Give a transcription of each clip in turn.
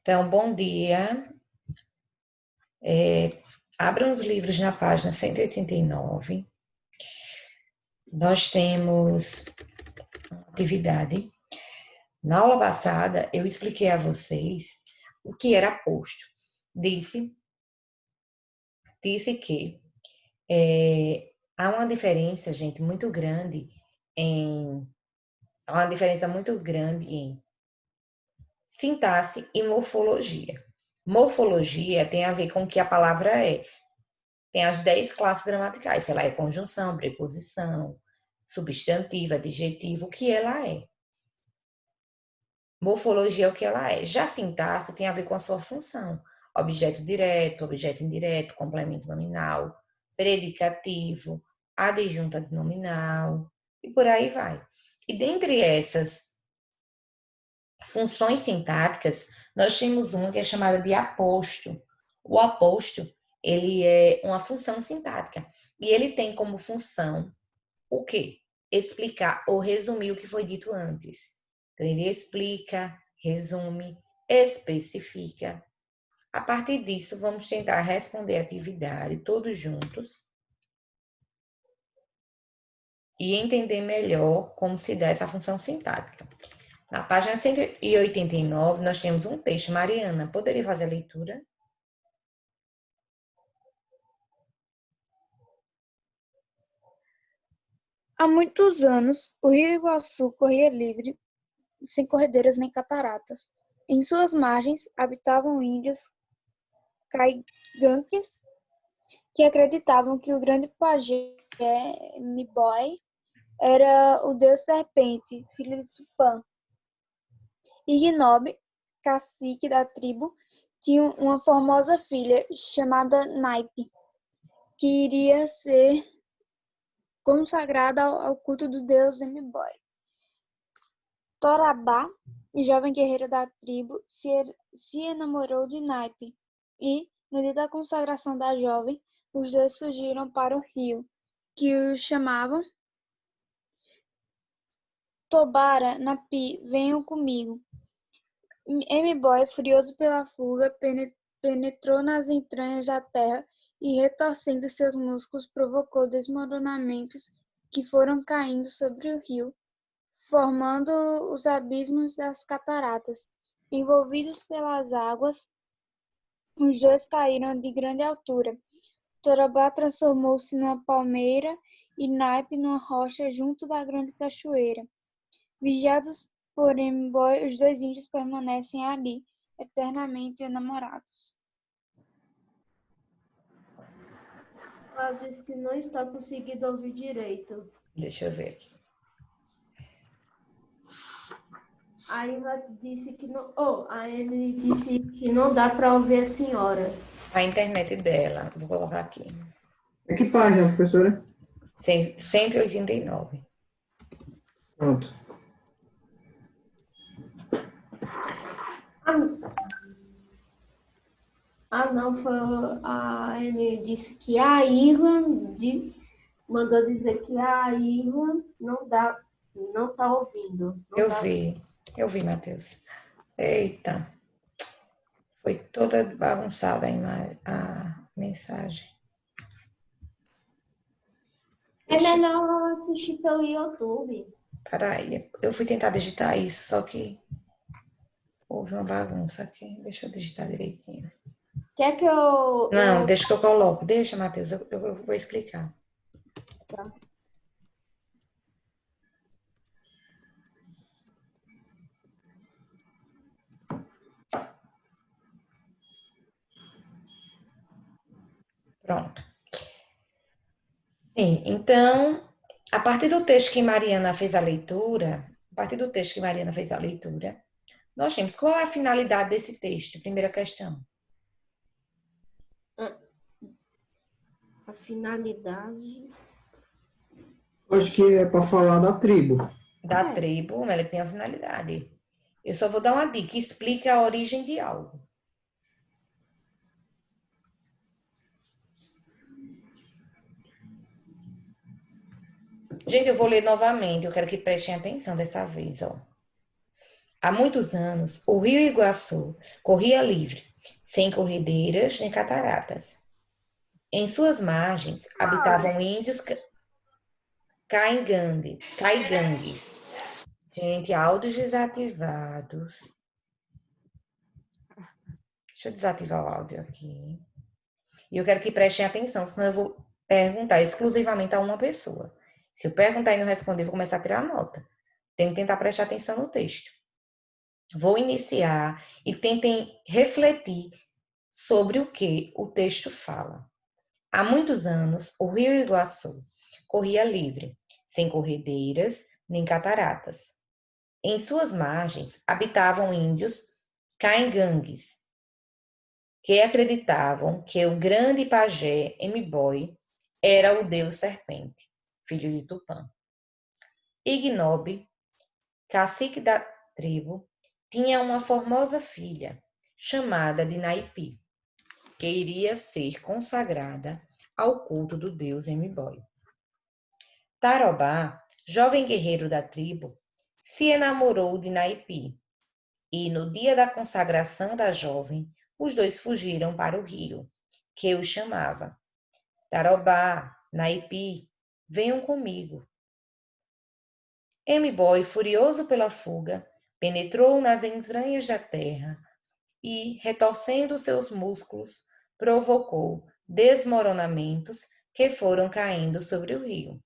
Então, bom dia. Abram os livros na página 189. Nós temos uma atividade. Na aula passada, eu expliquei a vocês o que era aposto. Disse que há uma diferença, gente, muito grande em sintaxe e morfologia. Morfologia tem a ver com o que a palavra é. Tem as 10 classes gramaticais, se ela é conjunção, preposição, substantivo, adjetivo, o que ela é. Morfologia é o que ela é. Já sintaxe tem a ver com a sua função. Objeto direto, objeto indireto, complemento nominal, predicativo, adjunta nominal e por aí vai. E dentre essas funções sintáticas, nós temos uma que é chamada de aposto. O aposto, ele é uma função sintática e ele tem como função o quê? Explicar ou resumir o que foi dito antes. Então, ele explica, resume, especifica. A partir disso, vamos tentar responder a atividade todos juntos e entender melhor como se dá essa função sintática. Na página 189, nós temos um texto. Mariana, poderia fazer a leitura? Há muitos anos, o rio Iguaçu corria livre, sem corredeiras nem cataratas. Em suas margens habitavam índios caiganques que acreditavam que o grande pajé M'Boy era o deus serpente, filho de Tupã. Ignobe, cacique da tribo, tinha uma formosa filha chamada Naipe, que iria ser consagrada ao culto do deus M'Boy. Torabá, jovem guerreiro da tribo, se enamorou de Naipe e, no dia da consagração da jovem, os dois fugiram para o rio, que os chamavam Tobara, Napi, venham comigo. M'Boy, furioso pela fuga, penetrou nas entranhas da terra e, retorcendo seus músculos, provocou desmoronamentos que foram caindo sobre o rio, formando os abismos das cataratas. Envolvidos pelas águas, os dois caíram de grande altura. Torabá transformou-se numa palmeira e Naipe numa rocha junto da grande cachoeira. Vigiados por M'Boy, os dois índios permanecem ali, eternamente enamorados. Ela disse que não está conseguindo ouvir direito. Deixa eu ver aqui. A Eva disse que não. A Emily disse que não dá para ouvir a senhora. A internet dela, vou colocar aqui. É que página, professora? 189. Pronto. Não, foi a Emily disse que a Ivan mandou dizer que a Ivan não está ouvindo. Eu vi, Matheus. Eita, foi toda bagunçada a mensagem. É melhor assistir pelo YouTube. Peraí, eu fui tentar digitar isso, só que houve uma bagunça aqui. Deixa eu digitar direitinho. Quer que eu... Não, deixa que eu coloco. Deixa, Matheus, eu vou explicar. Tá. Pronto. Sim, então, a partir do texto que Mariana fez a leitura, nós temos qual é a finalidade desse texto? Primeira questão. A finalidade... Acho que é para falar da tribo. Da tribo, ela tem a finalidade. Eu só vou dar uma dica, explica a origem de algo. Gente, eu vou ler novamente, eu quero que prestem atenção dessa vez, ó. Há muitos anos, o rio Iguaçu corria livre, sem corredeiras nem cataratas. Em suas margens habitavam índios caigangues. Gente, áudios desativados. Deixa eu desativar o áudio aqui. E eu quero que prestem atenção, senão eu vou perguntar exclusivamente a uma pessoa. Se eu perguntar e não responder, eu vou começar a tirar nota. Tem que tentar prestar atenção no texto. Vou iniciar e tentem refletir sobre o que o texto fala. Há muitos anos, o rio Iguaçu corria livre, sem corredeiras nem cataratas. Em suas margens habitavam índios caingangues, que acreditavam que o grande pajé M'Boy era o deus serpente, filho de Tupã. Ignobe, cacique da tribo, tinha uma formosa filha, chamada de Naipi, que iria ser consagrada ao culto do deus M'Boy. Tarobá, jovem guerreiro da tribo, se enamorou de Naipi, e no dia da consagração da jovem, os dois fugiram para o rio, que os chamava. Tarobá, Naipi, venham comigo. M'Boy, furioso pela fuga, penetrou nas entranhas da terra e, retorcendo seus músculos, provocou desmoronamentos que foram caindo sobre o rio,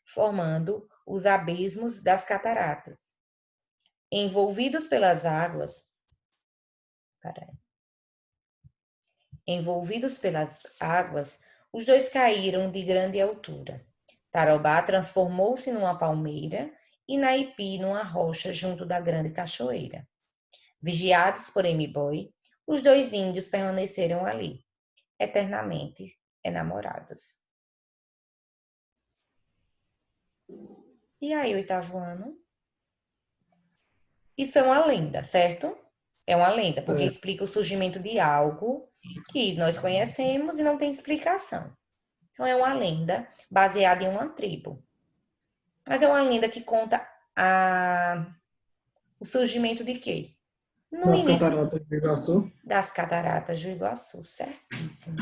formando os abismos das cataratas. Envolvidos pelas águas, os dois caíram de grande altura. Tarobá transformou-se numa palmeira e Naipi numa rocha junto da grande cachoeira. Vigiados por M'Boy, os dois índios permaneceram ali, eternamente enamorados. E aí, 8º ano? Isso é uma lenda, certo? É uma lenda, porque explica o surgimento de algo que nós conhecemos e não tem explicação. Então, é uma lenda baseada em uma tribo. Mas é uma lenda que conta o surgimento de quê? Cataratas do Iguaçu. Das cataratas do Iguaçu, certíssimo.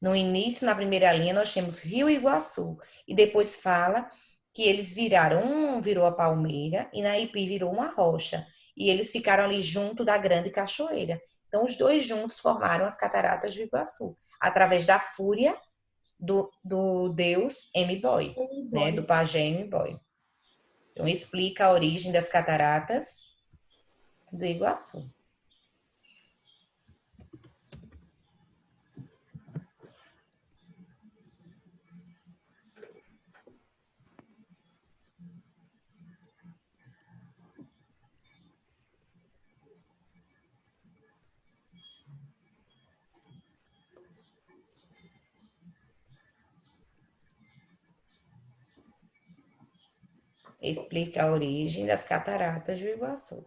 No início, na primeira linha, nós temos Rio Iguaçu. E depois fala que eles viraram, um virou a palmeira e Naipi virou uma rocha. E eles ficaram ali junto da grande cachoeira. Então, os dois juntos formaram as cataratas do Iguaçu, através da fúria do deus M'Boy, né? Do pajé M'Boy. Então, explica a origem das cataratas do Iguaçu. Explica a origem das cataratas do Iguaçu.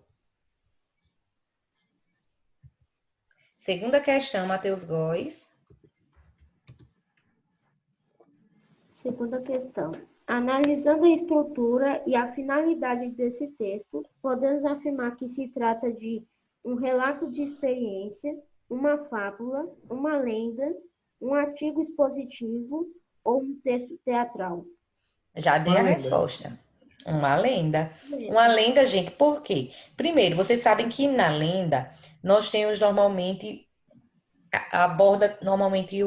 Segunda questão, Matheus Góes. Segunda questão. Analisando a estrutura e a finalidade desse texto, podemos afirmar que se trata de um relato de experiência, uma fábula, uma lenda, um artigo expositivo ou um texto teatral. Já dei a resposta. Uma lenda. Uma lenda, gente, por quê? Primeiro, vocês sabem que na lenda nós temos normalmente, aborda normalmente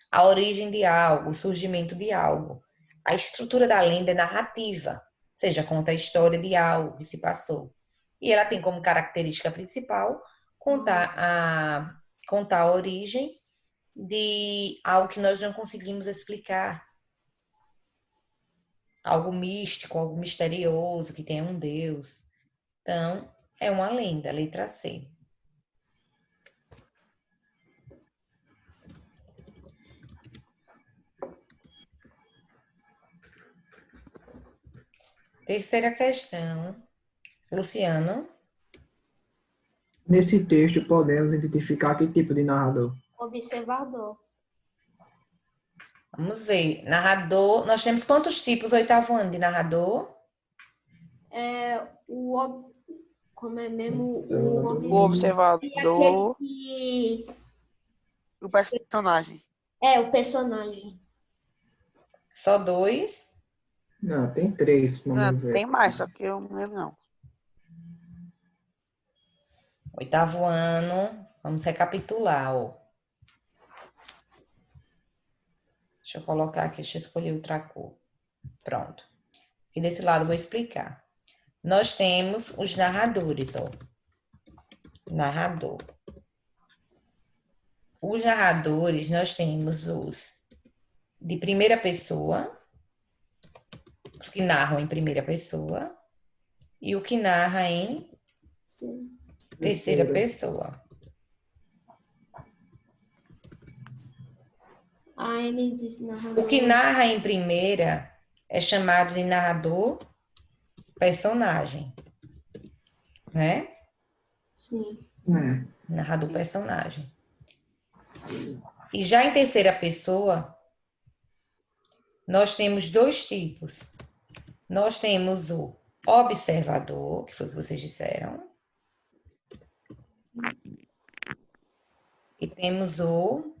a origem de algo, o surgimento de algo. A estrutura da lenda é narrativa, ou seja, conta a história de algo que se passou. E ela tem como característica principal contar a origem de algo que nós não conseguimos explicar. Algo místico, algo misterioso, que tenha um Deus. Então, é uma lenda, letra C. Terceira questão. Luciano. Nesse texto, podemos identificar que tipo de narrador? Observador. Vamos ver. Narrador. Nós temos quantos tipos, 8º ano, de narrador? Como é mesmo Então, o O observador? E aquele observador, que... o personagem. É, o personagem. Só dois? Não, tem três, Não, vamos ver. tem mais, só que eu não lembro não. Oitavo ano. Vamos recapitular, ó. Deixa eu colocar aqui, deixa eu escolher outra cor. Pronto. E desse lado eu vou explicar. Nós temos os narradores, ó. Narrador. Os narradores, nós temos os de primeira pessoa, os que narram em primeira pessoa, e o que narra em terceira pessoa. A Amy disse O que narrador. narra em primeira é chamado de narrador personagem, né? Sim. É. Narrador personagem. E já em terceira pessoa, nós temos dois tipos. Nós temos o observador, que foi o que vocês disseram, e temos o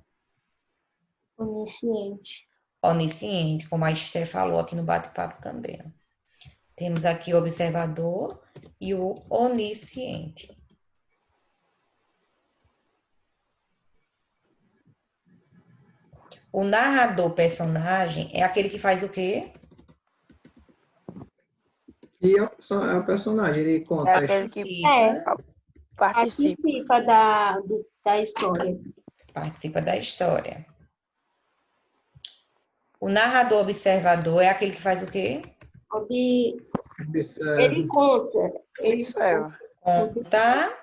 Onisciente. onisciente, como a Esther falou aqui no bate-papo também. Temos aqui o observador e o onisciente. O narrador personagem é aquele que faz o quê? E é o personagem, ele É conta. aquele que Participa participa. da história. Participa da história. O narrador observador é aquele que faz o quê? Ele Observa. conta. Ele Observa. Conta.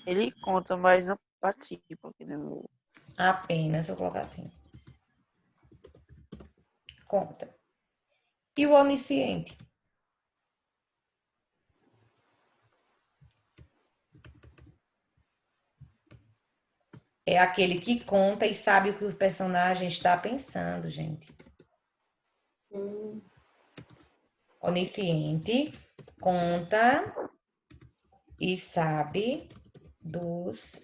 Ele conta, mas não participa. Que nem o- Apenas, vou colocar assim. Conta. E o onisciente? É aquele que conta e sabe o que o personagem está pensando, gente. Onisciente conta e sabe dos.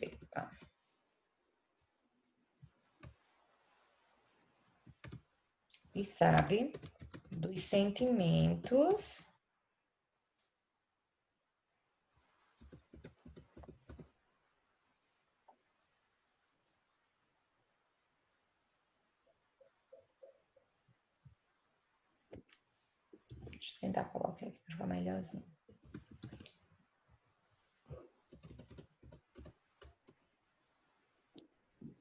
E sabe dos sentimentos deixa eu tentar colocar aqui para ficar melhorzinho.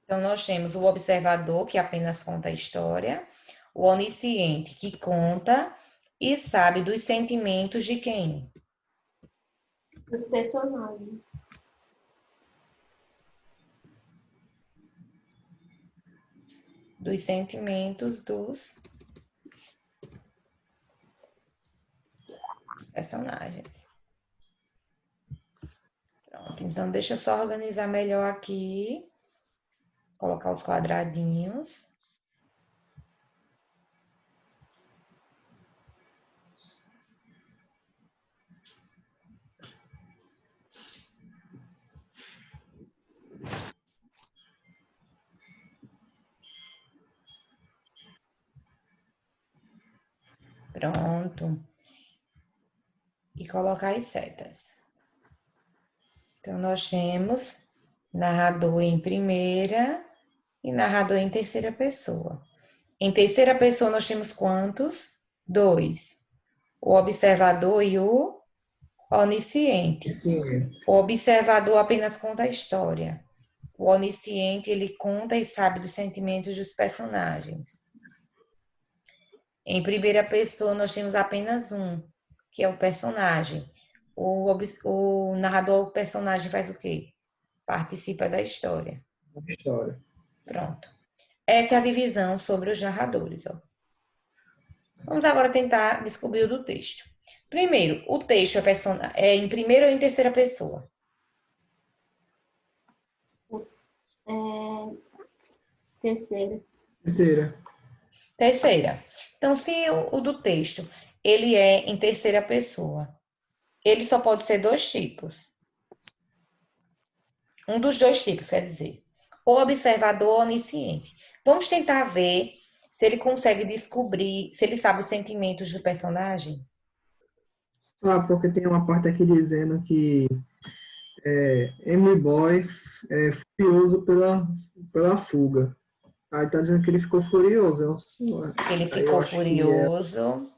Então, nós temos o observador, que apenas conta a história, o onisciente, que conta e sabe dos sentimentos de quem? Dos personagens. Dos sentimentos dos personagens. Pronto, então deixa eu só organizar melhor aqui. Colocar os quadradinhos. Pronto. E colocar as setas. Então, nós temos narrador em primeira e narrador em terceira pessoa. Em terceira pessoa, nós temos quantos? Dois. O observador e o onisciente. Sim. O observador apenas conta a história. O onisciente, ele conta e sabe dos sentimentos dos personagens. Em primeira pessoa, nós temos apenas um, que é o personagem. O narrador, o personagem faz o quê? Participa da história. História. Pronto. Essa é a divisão sobre os narradores. Ó. Vamos agora tentar descobrir o do texto. Primeiro, o texto é em primeira ou em terceira pessoa? Terceira. Terceira. Terceira. Então, se o do texto ele é em terceira pessoa. Ele só pode ser dois tipos. Um dos dois tipos, quer dizer, ou observador ou onisciente. Vamos tentar ver se ele consegue descobrir, se ele sabe os sentimentos do personagem. Porque tem uma parte aqui dizendo que M-Boy é furioso pela fuga. Aí tá dizendo que ele ficou furioso. Ele Aí eu ficou acho que é. furioso.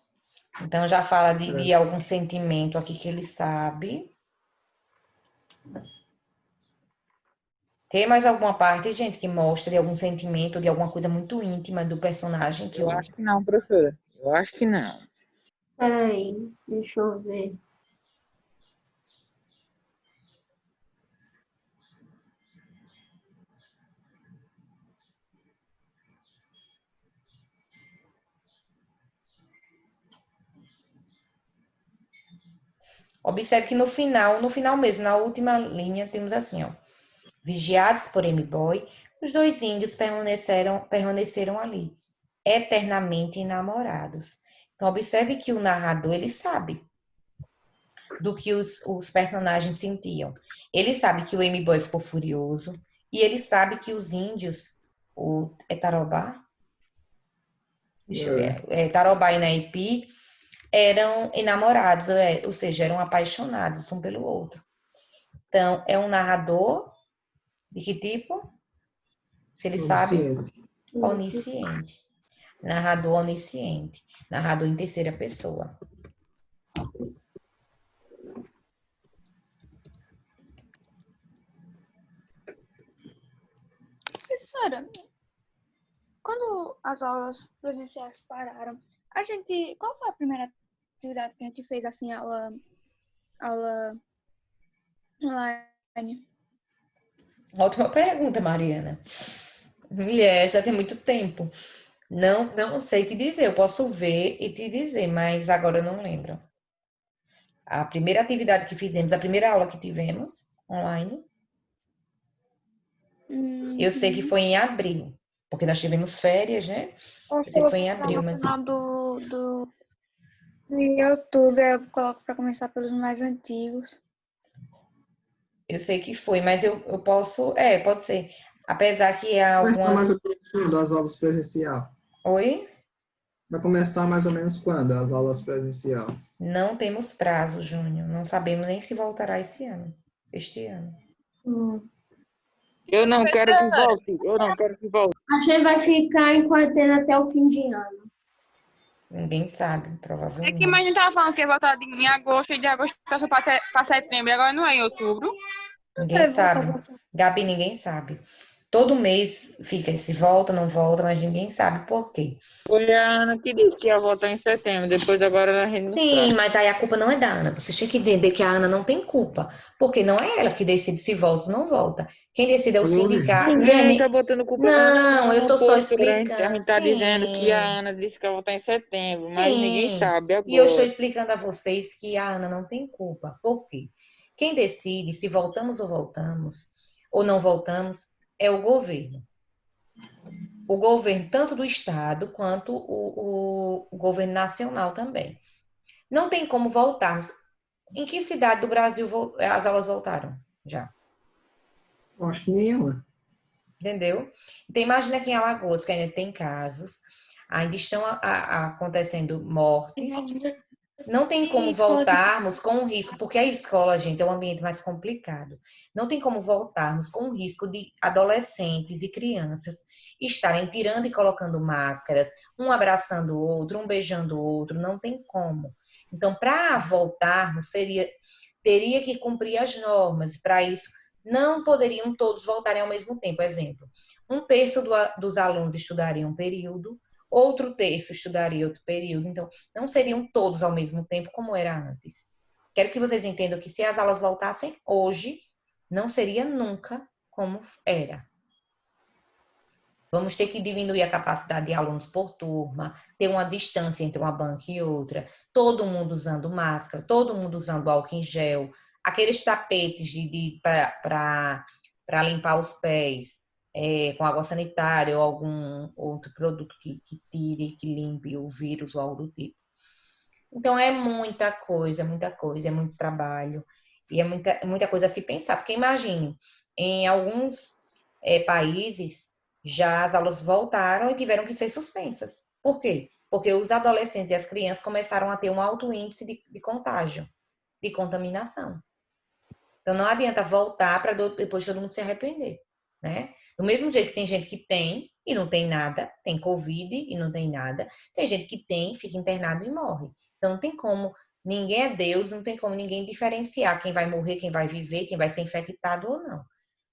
Então já fala de algum sentimento aqui que ele sabe. Tem mais alguma parte, gente, que mostra de algum sentimento, de alguma coisa muito íntima do personagem que Eu o... acho que não, professora. Eu acho que não. Peraí, deixa eu ver. Observe que no final mesmo, na última linha, temos assim, ó. Vigiados por M-Boy, os dois índios permaneceram ali, eternamente enamorados. Então, observe que o narrador, ele sabe do que os personagens sentiam. Ele sabe que o M-Boy ficou furioso e ele sabe que os índios, é Tarobá? Deixa eu ver. Tarobá e Naipi eram enamorados, ou seja, eram apaixonados um pelo outro. Então, é um narrador de que tipo? Se ele sabe, Onisciente. onisciente. Narrador onisciente. Narrador em terceira pessoa. Professora, quando as aulas presenciais pararam, qual foi a primeira atividade que a gente fez, assim, aula online? Ótima pergunta, Mariana. Mulher, já tem muito tempo. Não sei te dizer. Eu posso ver e te dizer, mas agora eu não lembro. A primeira atividade que fizemos, a primeira aula que tivemos online, eu sei que foi em abril, porque nós tivemos férias, né? Ou Eu se sei que eu foi vou em botar abril, no mas canal do YouTube, eu coloco pra começar pelos mais antigos. eu sei que foi, mas eu posso. Pode ser. Apesar que há Começar mais ou algumas. menos quando as aulas presenciais? Oi? Vai começar mais ou menos quando as aulas presenciais? Não temos prazo, Júnior. Não sabemos nem se voltará esse ano. Este ano. Eu não quero que volte. Eu não quero que volte. A gente vai ficar em quarentena até o fim de ano. Ninguém sabe, É que provavelmente. mais a gente tava falando que ia voltar em agosto e de agosto passou pra setembro, agora não é em outubro. Ninguém sabe. Gabi, ninguém sabe. Todo mês fica se volta, não volta, mas ninguém sabe por quê. Foi a Ana que disse que ia voltar em setembro. Depois agora a gente não Sim, sabe. mas aí a culpa não é da Ana. Vocês têm que entender que a Ana não tem culpa, porque não é ela que decide se volta ou não volta. Quem decide é o sindicato. Ninguém tá botando culpa na Ana, Não, eu não, tô só professora. A explicando. gente tá dizendo que a Sim, Ana disse que ia voltar em setembro, mas ninguém sim. sabe E eu estou agora. explicando a vocês que a Ana não tem culpa. Por quê? Quem decide se voltamos ou não voltamos, é o governo. O governo, tanto do estado quanto o governo nacional também. Não tem como voltarmos. Em que cidade do Brasil as aulas voltaram? Já. Eu acho que nenhuma. Entendeu? Então, imagina aqui em Alagoas, que ainda tem casos, ainda estão acontecendo mortes. Não tem como voltarmos com o risco, porque a escola, gente, é um ambiente mais complicado. Não tem como voltarmos com o risco de adolescentes e crianças estarem tirando e colocando máscaras, um abraçando o outro, um beijando o outro, não tem como. Então, para voltarmos, teria que cumprir as normas. Para isso, não poderiam todos voltarem ao mesmo tempo. Exemplo, um terço dos alunos estudaria um período, outro terço estudaria outro período. Então, não seriam todos ao mesmo tempo como era antes. Quero que vocês entendam que se as aulas voltassem hoje, não seria nunca como era. Vamos ter que diminuir a capacidade de alunos por turma, ter uma distância entre uma banca e outra, todo mundo usando máscara, todo mundo usando álcool em gel, aqueles tapetes para limpar os pés, com água sanitária ou algum outro produto que tire, que limpe o vírus ou algo do tipo. Então, é muita coisa, é muito trabalho. E é muita coisa a se pensar. Porque imagine, em alguns países, já as aulas voltaram e tiveram que ser suspensas. Por quê? Porque os adolescentes e as crianças começaram a ter um alto índice de contágio, de contaminação. Então, não adianta voltar para depois todo mundo se arrepender, né? Do mesmo jeito que tem gente que tem e não tem nada, tem Covid e não tem nada, tem gente que tem, fica internado e morre. Então, não tem como, ninguém é Deus, não tem como ninguém diferenciar quem vai morrer, quem vai viver, quem vai ser infectado ou não.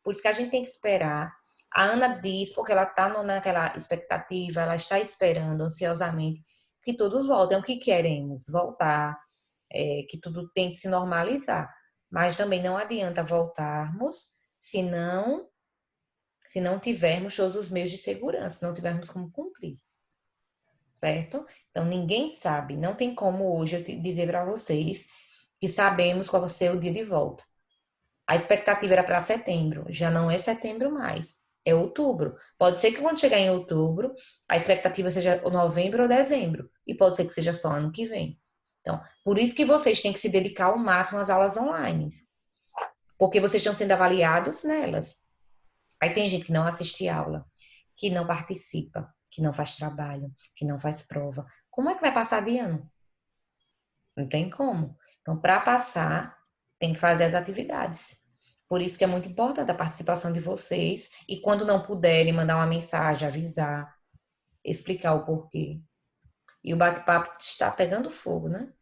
Por isso que a gente tem que esperar. A Ana diz, porque ela está naquela expectativa, ela está esperando ansiosamente que todos voltem. O que queremos? Voltar, que tudo tem que se normalizar. Mas também não adianta voltarmos se não tivermos todos os meios de segurança, se não tivermos como cumprir. Certo? Então, ninguém sabe, não tem como hoje eu dizer para vocês que sabemos qual vai ser o dia de volta. A expectativa era para setembro, já não é setembro mais, é outubro. Pode ser que quando chegar em outubro, a expectativa seja novembro ou dezembro, e pode ser que seja só ano que vem. Então, por isso que vocês têm que se dedicar ao máximo às aulas online, porque vocês estão sendo avaliados nelas. Aí tem gente que não assiste aula, que não participa, que não faz trabalho, que não faz prova. Como é que vai passar de ano? Não tem como. Então, para passar, tem que fazer as atividades. Por isso que é muito importante a participação de vocês. E quando não puderem, mandar uma mensagem, avisar, explicar o porquê. E o bate-papo está pegando fogo, né?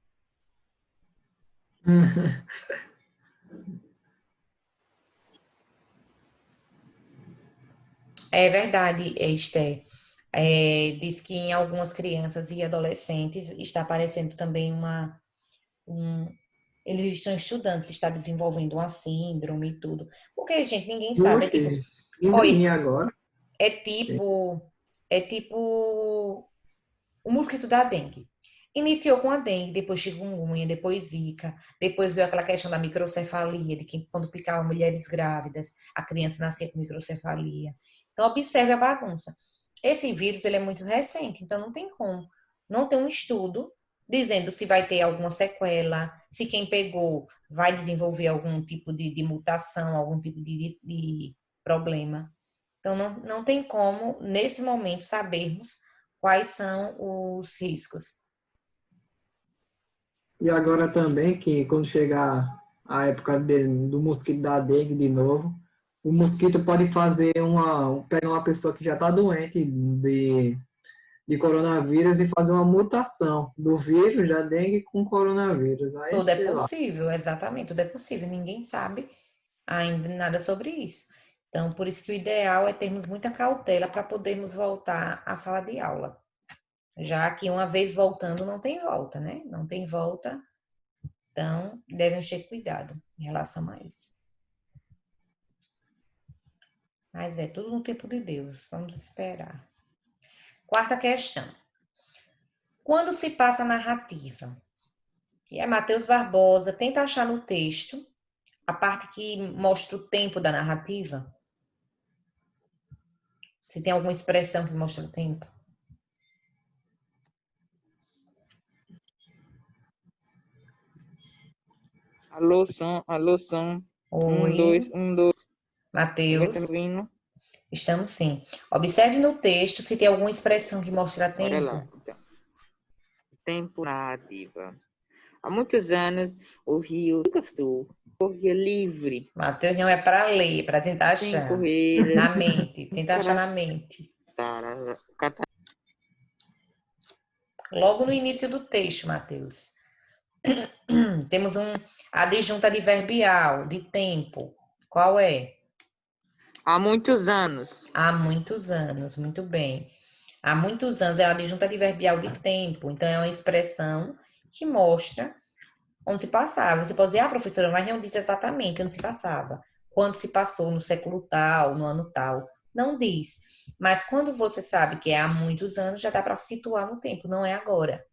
É verdade, Esther. Diz que em algumas crianças e adolescentes está aparecendo também um, eles estão estudando se está desenvolvendo uma síndrome e tudo. Porque, gente, ninguém sabe. É tipo, Hoje, em mim oi, agora. é Sim. tipo, é tipo o mosquito da dengue. Iniciou com a dengue, depois chikungunya, depois zika, depois veio aquela questão da microcefalia, de que quando picava mulheres grávidas, a criança nascia com microcefalia. Então, observe a bagunça. Esse vírus, ele é muito recente, então não tem como. Não tem um estudo dizendo se vai ter alguma sequela, se quem pegou vai desenvolver algum tipo de mutação, algum tipo de problema. Então, não tem como, nesse momento, sabermos quais são os riscos. E agora também que quando chegar a época do mosquito da dengue de novo, o mosquito pode fazer pegar uma pessoa que já está doente de coronavírus e fazer uma mutação do vírus da dengue com coronavírus. Aí, Tudo é sei lá. possível, exatamente, tudo é possível. Ninguém sabe ainda nada sobre isso. Então, por isso que o ideal é termos muita cautela para podermos voltar à sala de aula. Já que uma vez voltando, não tem volta, né? Não tem volta, então devemos ter cuidado em relação a isso. Mas é tudo no tempo de Deus, vamos esperar. Quarta questão. Quando se passa a narrativa? E é Matheus Barbosa, tenta achar no texto a parte que mostra o tempo da narrativa. Se tem alguma expressão que mostra o tempo. Alô, som, alô, som. Oi, 1, 2. Alguém tá me Matheus. ouvindo? Estamos sim. Observe no texto se tem alguma expressão que mostra Bora lá, tempo. então. Tempo narrativa. Há muitos anos, o rio Sul corria livre, Matheus não é para ler, para tentar sem achar. correr, Na mente, tenta achar na mente. Logo no início do texto, Matheus. Temos a adjunta adverbial de tempo. Qual é? há muitos anos. Há muitos anos, muito bem. Há muitos anos é a adjunta adverbial de tempo. Então, é uma expressão que mostra onde se passava. Você pode dizer, professora, mas não diz exatamente onde se passava. Quando se passou, no século tal, no ano tal. Não diz. Mas quando você sabe que é há muitos anos, já dá para situar no tempo. Não é agora.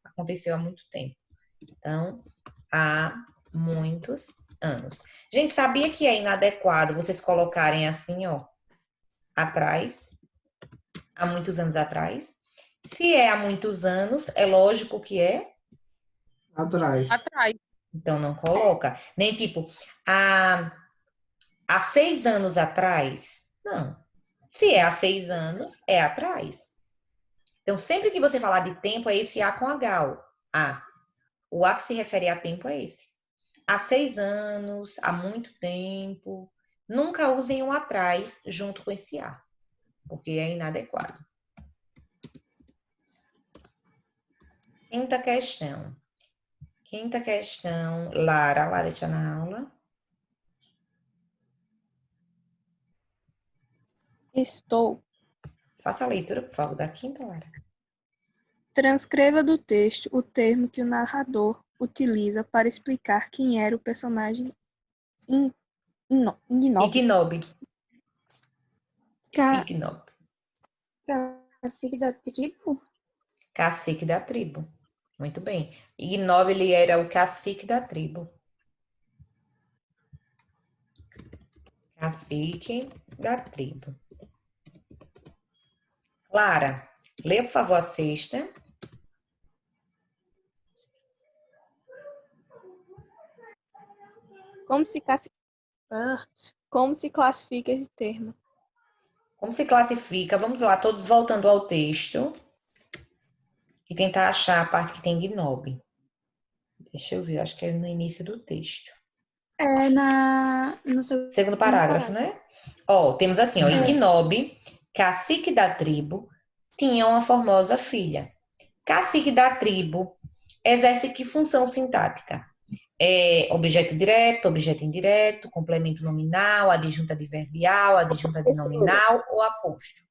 Aconteceu há muito tempo. Então, há muitos anos. Gente, sabia que é inadequado vocês colocarem assim, ó, atrás, há muitos anos atrás? Se é há muitos anos, é lógico que é Atrás. Atrás. Então não coloca. Nem tipo, há 6 anos atrás. Não. Se é há 6 anos, é atrás. Então, sempre que você falar de tempo, é esse A com H. A. O A que se refere a tempo é esse. Há 6 anos, há muito tempo. Nunca usem um atrás junto com esse A, porque é inadequado. Quinta questão. Lara. Lara está na aula. Estou. Faça a leitura, por favor, da quinta, Lara. Transcreva do texto o termo que o narrador utiliza para explicar quem era o personagem Ignob. Ignob. Ca- Ignob. Cacique da tribo? Cacique da tribo. Muito bem. Ignob, ele era o cacique da tribo. Cacique da tribo. Clara, leia, por favor, a sexta. Como se classifica esse termo? Como se classifica? Vamos lá, todos voltando ao texto. E tentar achar a parte que tem Ignob. Deixa eu ver, acho que é no início do texto. No Segundo parágrafo, né? Ó, temos assim, ó, Ignob, cacique da tribo, tinha uma formosa filha. Cacique da tribo exerce que função sintática? É objeto direto, objeto indireto, complemento nominal, adjunta adverbial, adjunta de nominal ou aposto?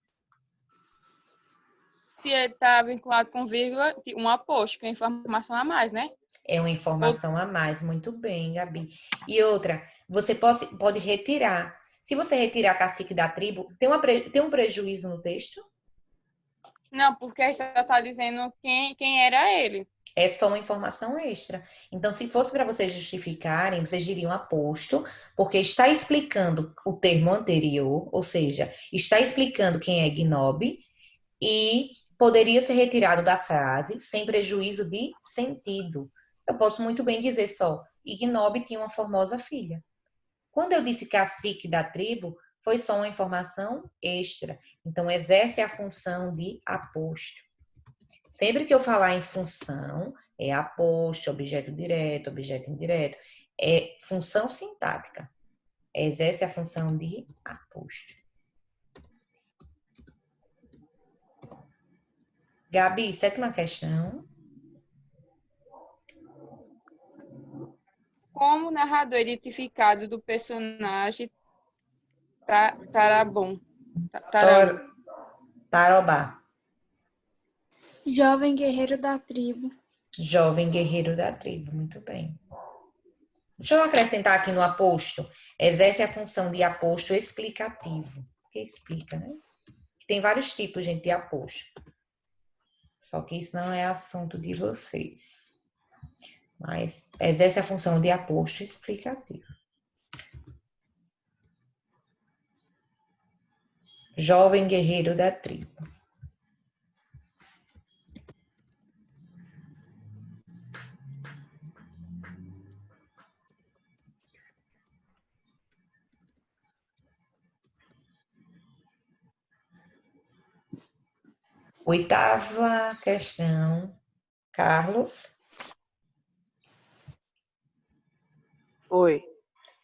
Se ele está vinculado com vírgula, um aposto, que é informação a mais, né? É uma informação a mais. Muito bem, Gabi. E outra, você pode retirar. Se você retirar cacique da tribo, tem um prejuízo no texto? Não, porque a gente já está dizendo quem era ele. É só uma informação extra. Então, se fosse para vocês justificarem, vocês diriam aposto, porque está explicando o termo anterior, ou seja, está explicando quem é Gnob, e poderia ser retirado da frase sem prejuízo de sentido. Eu posso muito bem dizer só, Ignob tinha uma formosa filha. Quando eu disse cacique da tribo, foi só uma informação extra. Então, exerce a função de aposto. Sempre que eu falar em função, é aposto, objeto direto, objeto indireto. É função sintática. Exerce a função de aposto. Gabi, sétima questão. Como o narrador identificado do personagem Tarabom. Tarobá. Jovem guerreiro da tribo. Jovem guerreiro da tribo, muito bem. Deixa eu acrescentar aqui no aposto. Exerce a função de aposto explicativo. Que explica, né? Tem vários tipos, gente, de aposto. Só que isso não é assunto de vocês. Mas exerce a função de aposto explicativo. Jovem guerreiro da tribo. Oitava questão. Carlos. Oi.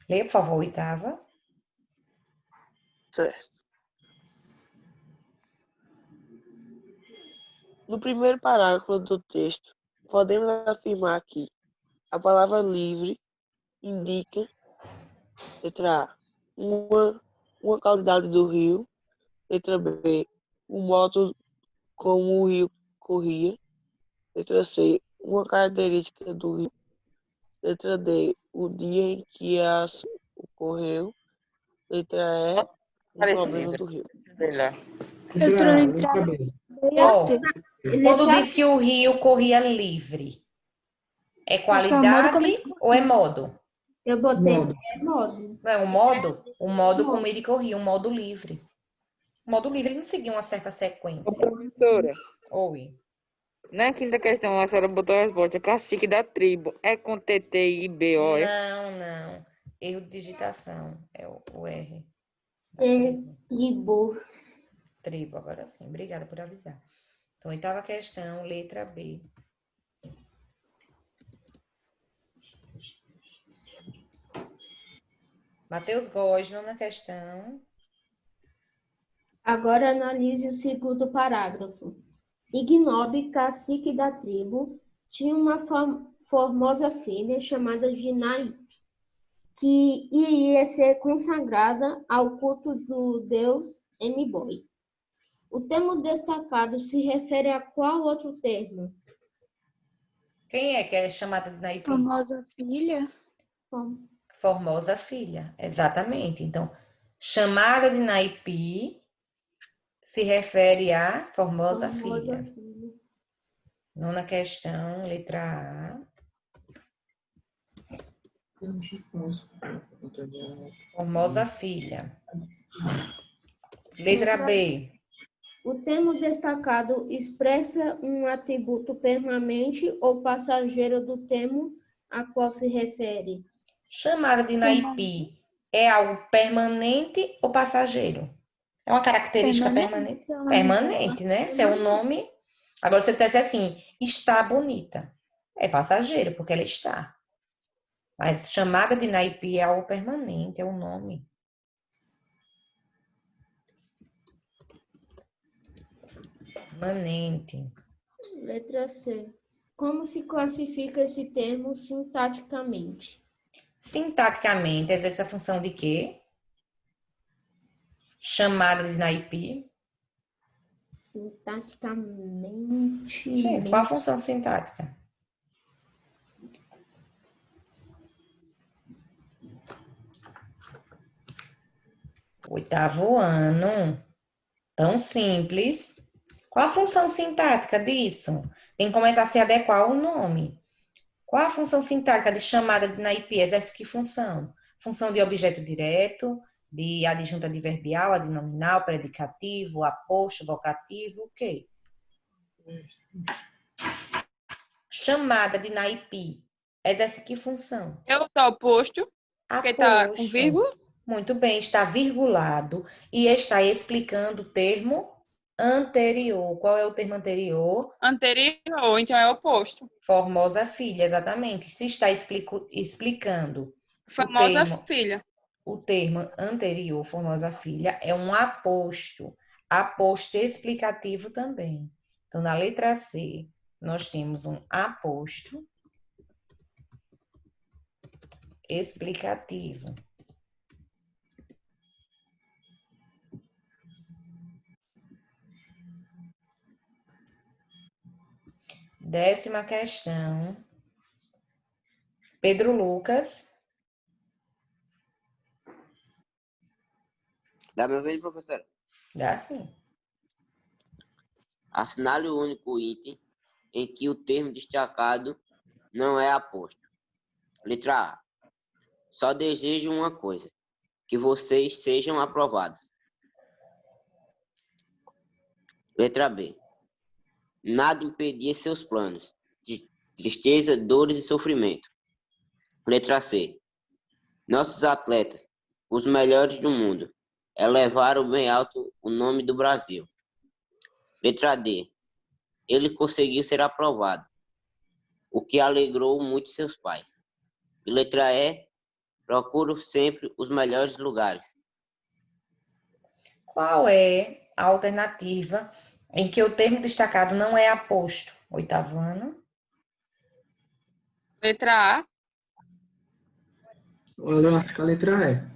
Leia, por favor, a oitava. Certo. No primeiro parágrafo do texto, podemos afirmar que a palavra livre indica, letra A, uma qualidade do rio, letra B, o modo como o rio corria, letra C, uma característica do rio, letra D, o dia em que a ação ocorreu, letra E, um problema do rio. Eu tô entre a B e a C. Quando diz que o rio corria livre, é qualidade ou é modo? Eu botei modo. Não é um modo? O modo como ele corria, um modo livre. O modo livre não seguia uma certa sequência. Professora, Oi. Na quinta questão, a senhora botou a resposta. Cacique da tribo. É com TTIBO, é? Não. Erro de digitação. É o R. Tribo. Tribo, agora sim. Obrigada por avisar. Então, oitava questão, letra B. Matheus Góes, nona questão. Agora analise o segundo parágrafo. Ignobe, cacique da tribo, tinha uma formosa filha chamada Ginaip, que iria ser consagrada ao culto do deus Emboi. O termo destacado se refere a qual outro termo? Quem é que é chamada de Naipi? Famosa filha. Formosa filha, exatamente. Então, chamada de Naipi se refere a formosa filha. Nona questão, letra A. Formosa filha. Letra B. O termo destacado expressa um atributo permanente ou passageiro do termo a qual se refere. Chamada de Naipi é algo permanente ou passageiro? É uma característica permanente? Permanente, né? Se é um nome. Agora, se você dissesse assim, está bonita, é passageiro, porque ela está. Mas chamada de Naipi é algo permanente, é um nome. Permanente. Letra C. Como se classifica esse termo sintaticamente? Sintaticamente, exerce a função de quê? Chamada de Naipi. Sintaticamente. Gente, qual a função sintática? Oitavo ano. Tão simples. Qual a função sintática disso? Tem que começar a se adequar ao nome. Qual a função sintática de chamada de Naipi? Exerce que função? Função de objeto direto, de adjunta adverbial, adnominal, predicativo, aposto, vocativo, o quê? Chamada de Naipi. Exerce que função? Eu sou oposto, porque tá com Aposto. vírgula. Muito bem, está virgulado e está explicando o termo anterior. Qual é o termo anterior? Anterior, então é oposto. Formosa filha, exatamente. Se está explicando Famosa filha. o termo anterior, formosa filha, é um aposto. Aposto explicativo também. Então, na letra C, nós temos um aposto explicativo. Décima questão. Pedro Lucas. Dá minha vez, professora. Dá sim. Assinale o único item em que o termo destacado não é aposto. Letra A. Só desejo uma coisa, que vocês sejam aprovados. Letra B. Nada impedia seus planos, de tristeza, dores e sofrimento. Letra C. Nossos atletas, os melhores do mundo, elevaram bem alto o nome do Brasil. Letra D. Ele conseguiu ser aprovado, o que alegrou muito seus pais. E letra E. Procuro sempre os melhores lugares. Qual é a alternativa em que o termo destacado não é aposto? Oitavo ano. Letra A. Olha, eu acho que a letra E.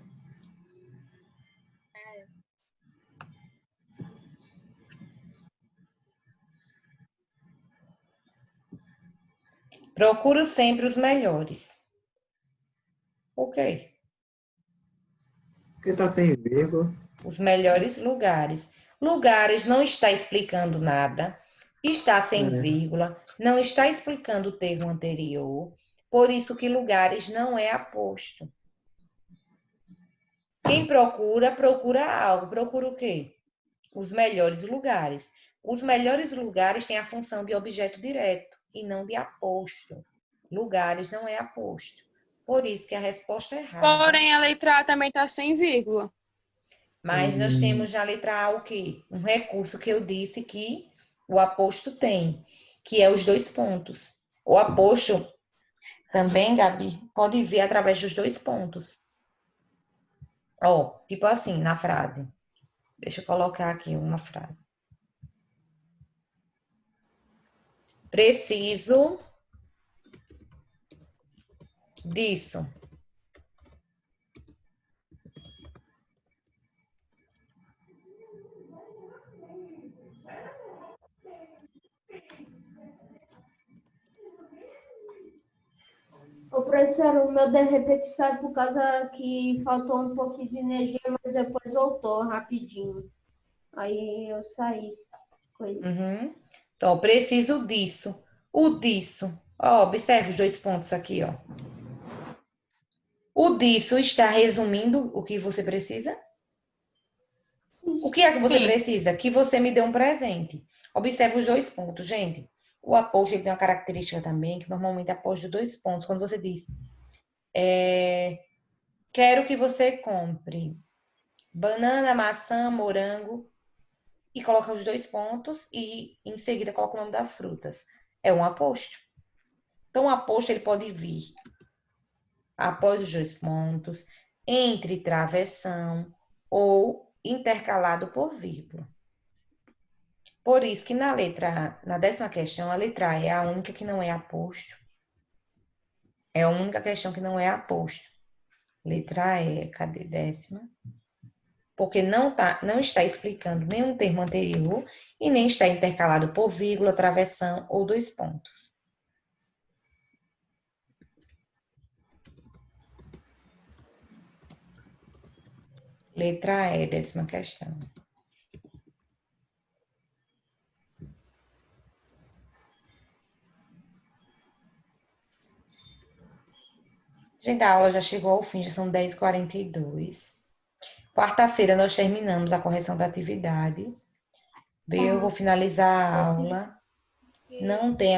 Procuro sempre os melhores. Ok. Porque tá sem vírgula. Os melhores lugares. Lugares não está explicando nada. Está sem vírgula. Não está explicando o termo anterior. Por isso que lugares não é aposto. Quem procura, procura algo. Procura o quê? Os melhores lugares. Os melhores lugares têm a função de objeto direto e não de aposto. Lugares não é aposto. Por isso que a resposta é errada. Porém, a letra A também tá sem vírgula. Mas nós temos na letra A o quê? Um recurso que eu disse que o aposto tem, que é os 2 pontos. O aposto também, Gabi, pode vir através dos 2 pontos. Ó, tipo assim, na frase. Deixa eu colocar aqui uma frase. Preciso disso. Ô, professor, o meu de repente saiu por causa que faltou um pouquinho de energia, mas depois voltou rapidinho. Aí eu saí. Uhum. Então, preciso disso. O disso. Ó, observe os 2 pontos aqui, ó. O disso está resumindo o que você precisa? O que é que você Sim. precisa? Que você me dê um presente. Observe os 2 pontos, gente. O aposto ele tem uma característica também, que normalmente aposta de 2 pontos. Quando você diz, quero que você compre banana, maçã, morango, e coloca os 2 pontos e em seguida coloca o nome das frutas. É um aposto. Então, o aposto ele pode vir após os 2 pontos, entre travessão ou intercalado por vírgula. Por isso que na 10ª questão, a letra A é a única que não é aposto. É a única questão que não é aposto. Letra A é, cadê 10ª? Porque não está explicando nenhum termo anterior e nem está intercalado por vírgula, travessão ou 2 pontos. Letra E, 10ª questão. Gente, a aula já chegou ao fim, já são 10h42. Quarta-feira nós terminamos a correção da atividade. Eu vou finalizar a aula. Não tem